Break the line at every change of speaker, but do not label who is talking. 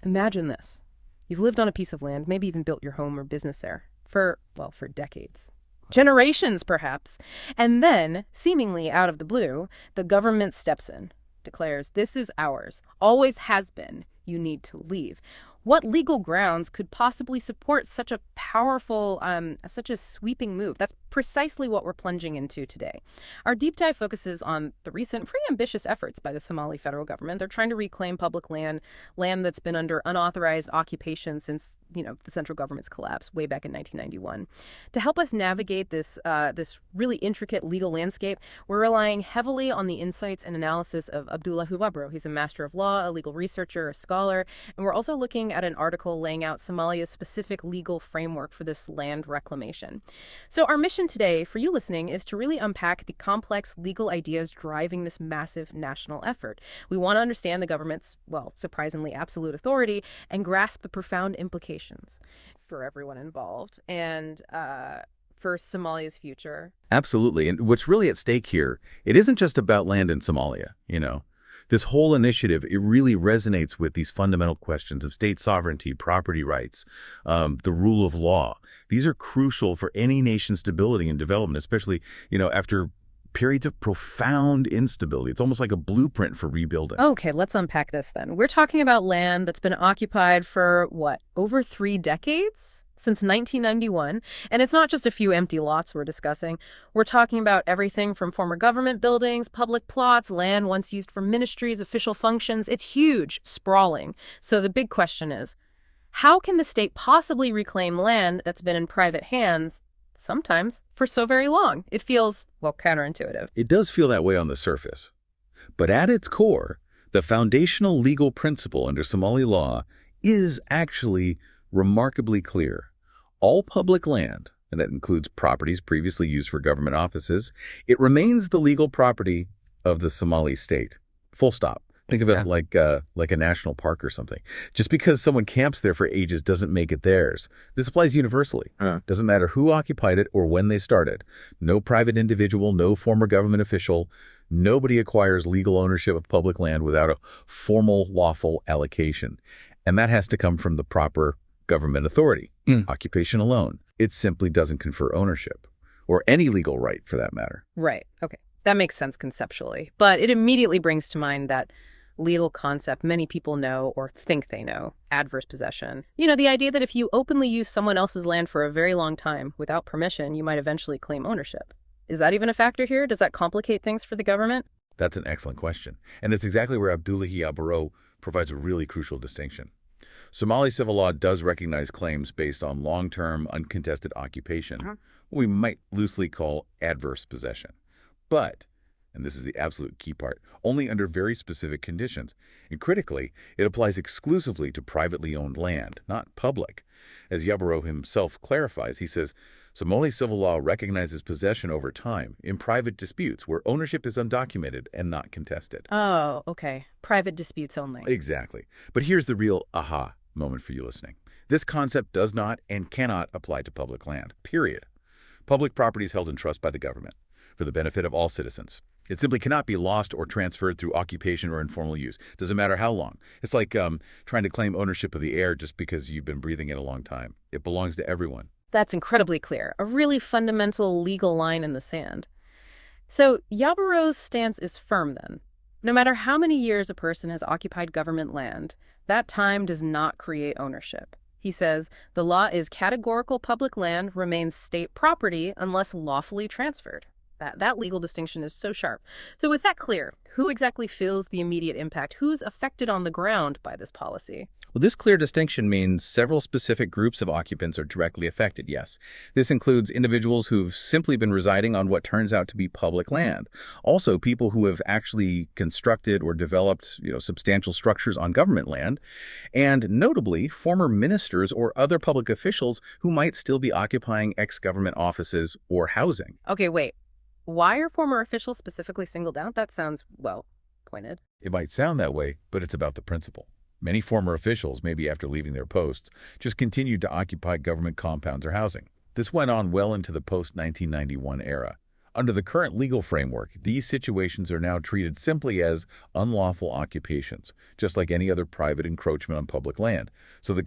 Imagine this. You've lived on a piece of land, maybe even built your home or business there for decades. Generations, perhaps. And then, seemingly out of the blue, the government steps in, declares, this is ours, always has been, you need to leave. What legal grounds could possibly support such a powerful, such a sweeping move? That's precisely what we're plunging into today. Our deep dive focuses on the recent, pretty ambitious efforts by the Somali federal government. They're trying to reclaim public land, land that's been under unauthorized occupation since, the central government's collapse way back in 1991. To help us navigate this really intricate legal landscape, we're relying heavily on the insights and analysis of Abdullah Huwabro. He's a master of law, a legal researcher, a scholar, and we're also looking at an article laying out Somalia's specific legal framework for this land reclamation. So our mission today, for you listening, is to really unpack the complex legal ideas driving this massive national effort. We want to understand the government's, surprisingly absolute authority and grasp the profound implications for everyone involved and for Somalia's future.
Absolutely. And what's really at stake here, it isn't just about land in Somalia, This whole initiative, it really resonates with these fundamental questions of state sovereignty, property rights, the rule of law. These are crucial for any nation's stability and development, especially, after periods of profound instability. It's almost like a blueprint for rebuilding.
Okay, let's unpack this then. We're talking about land that's been occupied for, over 3 decades? Since 1991, and it's not just a few empty lots we're discussing. We're talking about everything from former government buildings, public plots, land once used for ministries, official functions. It's huge, sprawling. So the big question is, how can the state possibly reclaim land that's been in private hands, sometimes, for so very long? It feels, counterintuitive.
It does feel that way on the surface. But at its core, the foundational legal principle under Somali law is actually remarkably clear. All public land, and that includes properties previously used for government offices, it remains the legal property of the Somali state. Full stop. Think of it like a national park or something. Just because someone camps there for ages doesn't make it theirs. This applies universally. Doesn't matter who occupied it or when they started. No private individual, no former government official. Nobody acquires legal ownership of public land without a formal, lawful allocation. And that has to come from the proper government authority. Occupation alone. It simply doesn't confer ownership, or any legal right for that matter.
Right. Okay. That makes sense conceptually. But it immediately brings to mind that legal concept many people know or think they know, adverse possession. The idea that if you openly use someone else's land for a very long time without permission, you might eventually claim ownership. Is that even a factor here? Does that complicate things for the government?
That's an excellent question. And it's exactly where Abdullah Hiabaro provides a really crucial distinction. Somali civil law does recognize claims based on long-term, uncontested occupation, what we might loosely call adverse possession. But, and this is the absolute key part, only under very specific conditions. And critically, it applies exclusively to privately owned land, not public. As Yabaro himself clarifies, he says, Somali civil law recognizes possession over time in private disputes where ownership is undocumented and not contested.
Oh, okay. Private disputes only.
Exactly. But here's the real aha moment for you listening. This concept does not and cannot apply to public land, period. Public property is held in trust by the government for the benefit of all citizens. It simply cannot be lost or transferred through occupation or informal use. Doesn't matter how long. It's like trying to claim ownership of the air just because you've been breathing it a long time. It belongs to everyone.
That's incredibly clear. A really fundamental legal line in the sand. So Yabaro's stance is firm then. No matter how many years a person has occupied government land, that time does not create ownership. He says the law is categorical: public land remains state property unless lawfully transferred. That legal distinction is so sharp. So with that clear, who exactly feels the immediate impact? Who's affected on the ground by this policy?
Well, this clear distinction means several specific groups of occupants are directly affected, yes. This includes individuals who've simply been residing on what turns out to be public land. Also, people who have actually constructed or developed, substantial structures on government land. And notably, former ministers or other public officials who might still be occupying ex-government offices or housing.
Okay, wait. Why are former officials specifically singled out? That sounds, pointed.
It might sound that way, but it's about the principle. Many former officials, maybe after leaving their posts, just continued to occupy government compounds or housing. This went on well into the post-1991 era. Under the current legal framework, these situations are now treated simply as unlawful occupations, just like any other private encroachment on public land. So the